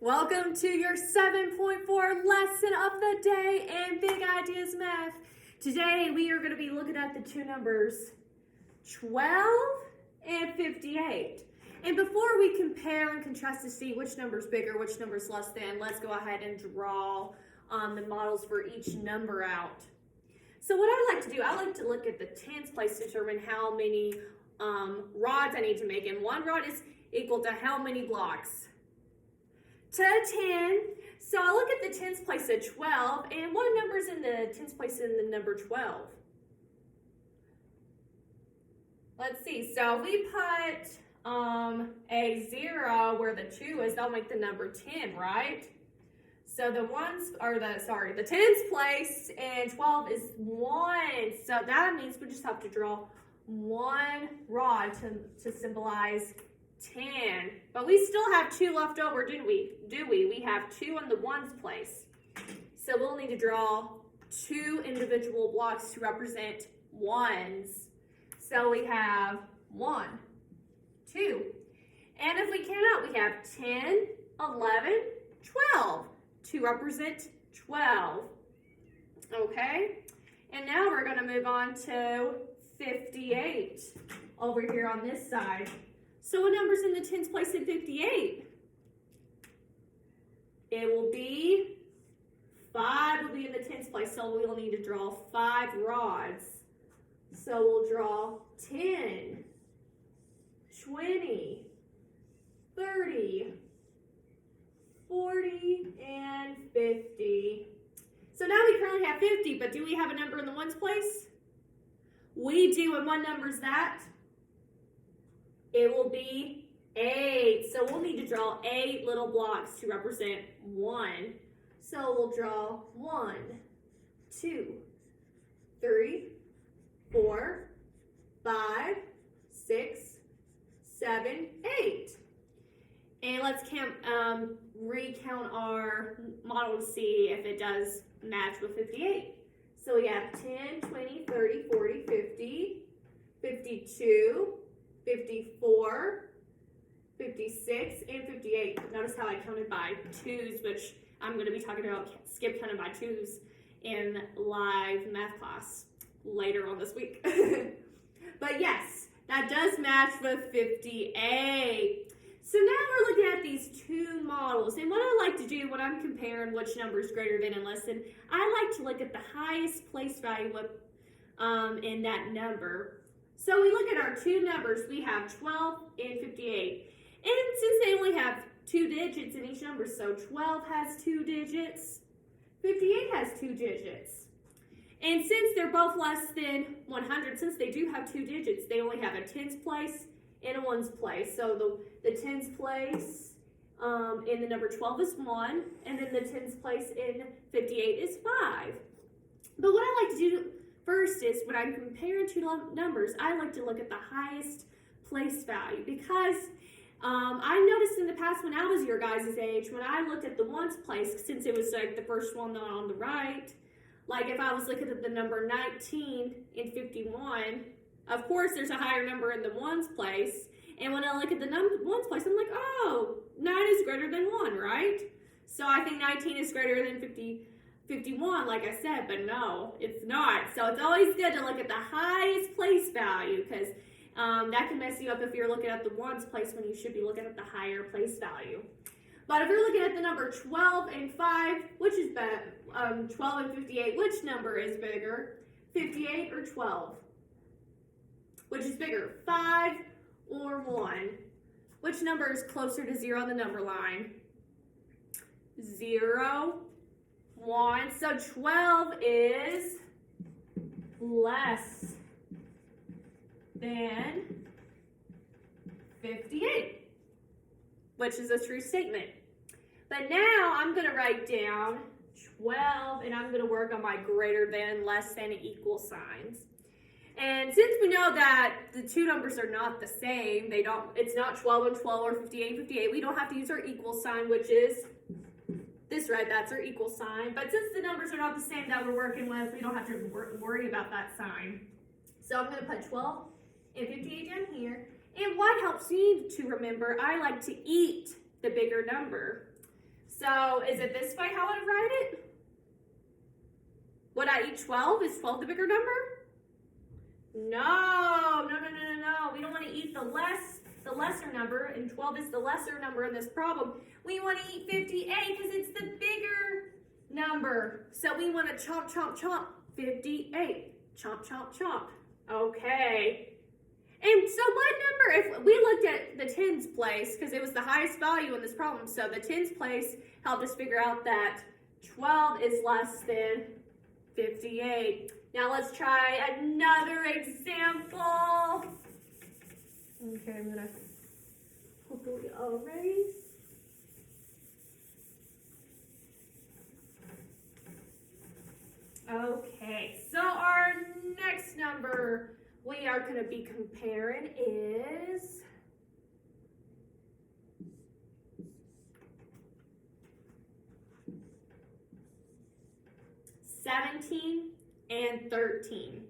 Welcome to your 7.4 lesson of the day in Big Ideas Math. Today we are going to be looking at the two numbers 12 and 58. And before we compare and contrast to see which number is bigger, which number is less than, let's go ahead and draw the models for each number out. So what I like to do, I like to look at the tens place to determine how many rods I need to make. And one rod is equal to how many blocks? To 10. So I look at the tens place at 12, and what number's in the tens place in the number 12? Let's see. So if we put a 0 where the 2 is, that'll make the number 10, right? So the tens place and 12 is 1. So that means we just have to draw one rod to symbolize 10. But we still have 2 left over, do we? We have 2 in the ones place. So we'll need to draw 2 individual blocks to represent ones. So we have 1, 2. And if we count out, we have 10, 11, 12 to represent 12. Okay? And now we're going to move on to 58 over here on this side. So what number's in the tens place in 58? It will be 5 will be in the tens place, so we'll need to draw 5 rods. So we'll draw 10, 20, 30, 40, and 50. So now we currently have 50, but do we have a number in the ones place? We do, and what number is that? It will be 8. So we'll need to draw 8 little blocks to represent 1. So we'll draw 1, 2, 3, 4, 5, 6, 7, 8. And let's recount our model to see if it does match with 58. So we have 10, 20, 30, 40, 50, 52, 54, 56, and 58. Notice how I counted by 2s, which I'm going to be talking about skip counting by 2s in live math class later on this week. But yes, that does match with 58. So now we're looking at these two models, and what I like to do when I'm comparing which number is greater than and less than, I like to look at the highest place value in that number. So we look at our two numbers, we have 12 and 58. And since they only have 2 digits in each number, so 12 has 2 digits, 58 has 2 digits. And since they're both less than 100, since they do have 2 digits, they only have a tens place and a ones place. So the tens place in the number 12 is 1, and then the tens place in 58 is 5. But what I like to do first is when I'm comparing two numbers, I like to look at the highest place value because I noticed in the past when I was your guys' age, when I looked at the ones place, since it was like the first one on the right, like if I was looking at the number 19 and 51, of course there's a higher number in the ones place. And when I look at the ones place, I'm like, oh, 9 is greater than 1, right? So I think 19 is greater than 51, like I said, but no, it's not. So it's always good to look at the highest place value because that can mess you up if you're looking at the ones place when you should be looking at the higher place value. But if you're looking at the number 12 and 5, which is better? 12 and 58, which number is bigger? 58 or 12? Which is bigger, 5 or 1? Which number is closer to 0 on the number line? 0, 1. So 12 is less than 58, which is a true statement. But now I'm going to write down 12, and I'm going to work on my greater than, less than, and equal signs. And since we know that the two numbers are not the same, it's not 12 and 12 or 58 and 58, we don't have to use our equal sign, which is this right, that's our equal sign. But since the numbers are not the same that we're working with, we don't have to worry about that sign. So I'm going to put 12 and 58 down here. And what helps me to remember, I like to eat the bigger number. So is it this way how I would write it? Would I eat 12? Is 12 the bigger number? No. We don't want to eat the lesser number, and 12 is the lesser number in this problem. We want to eat 58 because it's the bigger number. So we want to chomp, chomp, chomp 58. Chomp, chomp, chomp. Okay. And so what number, if we looked at the tens place, because it was the highest value in this problem, so the tens place helped us figure out that 12 is less than 58. Now let's try another example. Okay, I'm gonna hopefully erase. Okay, so our next number we are going to be comparing is 17 and 13.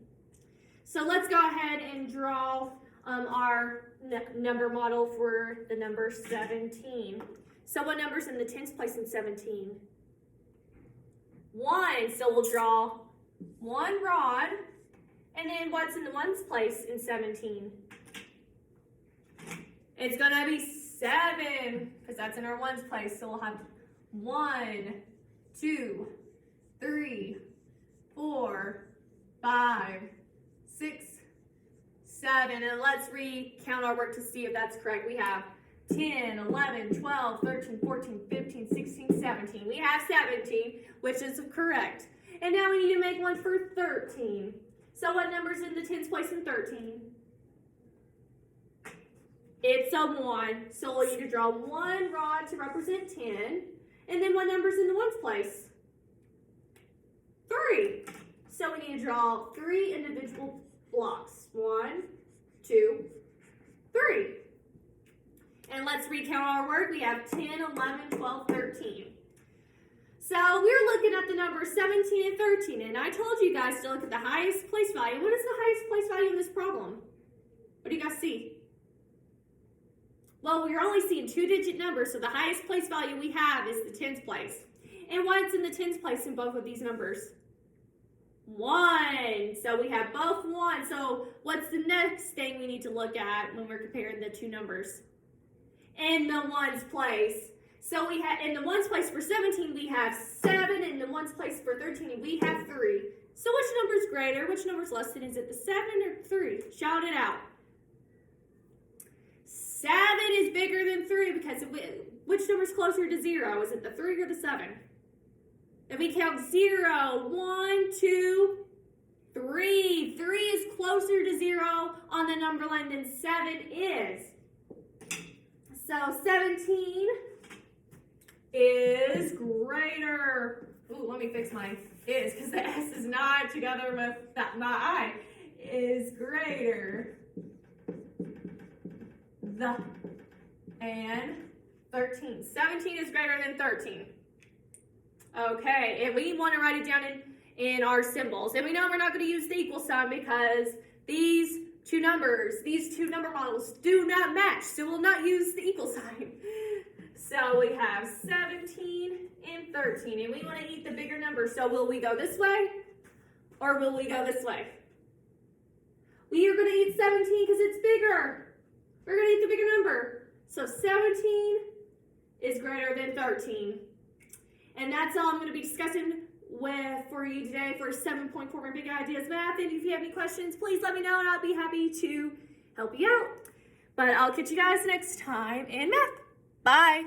So let's go ahead and draw our number model for the number 17. So what number's in the tens place in 17? 1. So we'll draw one rod. And then what's in the ones place in 17? It's going to be 7, because that's in our ones place. So we'll have 1, 2, 3, 4, 5, 6, 7. And let's recount our work to see if that's correct. We have 10, 11, 12, 13, 14, 15, 16, 17. We have 17, which is correct. And now we need to make one for 13. So what number's in the tens place in 13? It's a 1. So we'll need to draw one rod to represent 10. And then what number's in the ones place? 3. So we need to draw 3 individual blocks. 1, 2, 3. And let's recount our work. We have 10, 11, 12, 13. So we're looking at the numbers 17 and 13, and I told you guys to look at the highest place value. What is the highest place value in this problem? What do you guys see? Well, we're only seeing 2-digit numbers, so the highest place value we have is the tens place. And what's in the tens place in both of these numbers? 1. So we have both 1. So what's the next thing we need to look at when we're comparing the two numbers? In the ones place. So we have in the ones place for 17, we have 7. In the ones place for 13, we have 3. So which number is greater? Which number is less than? Is it the 7 or 3? Shout it out. 7 is bigger than 3 because which number is closer to 0? Is it the 3 or the 7? If we count 0, 1, 2, 3. 3 is closer to 0 on the number line than 7 is. So 17 is greater. Ooh, let me fix my is because the S is not together with my I. Is greater and 13. 17 is greater than 13. Okay, and we want to write it down in our symbols. And we know we're not going to use the equal sign because these two number models do not match. So we'll not use the equal sign. So we have 17 and 13, and we want to eat the bigger number. So will we go this way or will we go this way? We are going to eat 17 because it's bigger. We're going to eat the bigger number. So 17 is greater than 13. And that's all I'm going to be discussing for you today for 7.4 Big Ideas Math. And if you have any questions, please let me know and I'll be happy to help you out. But I'll catch you guys next time in math. Bye.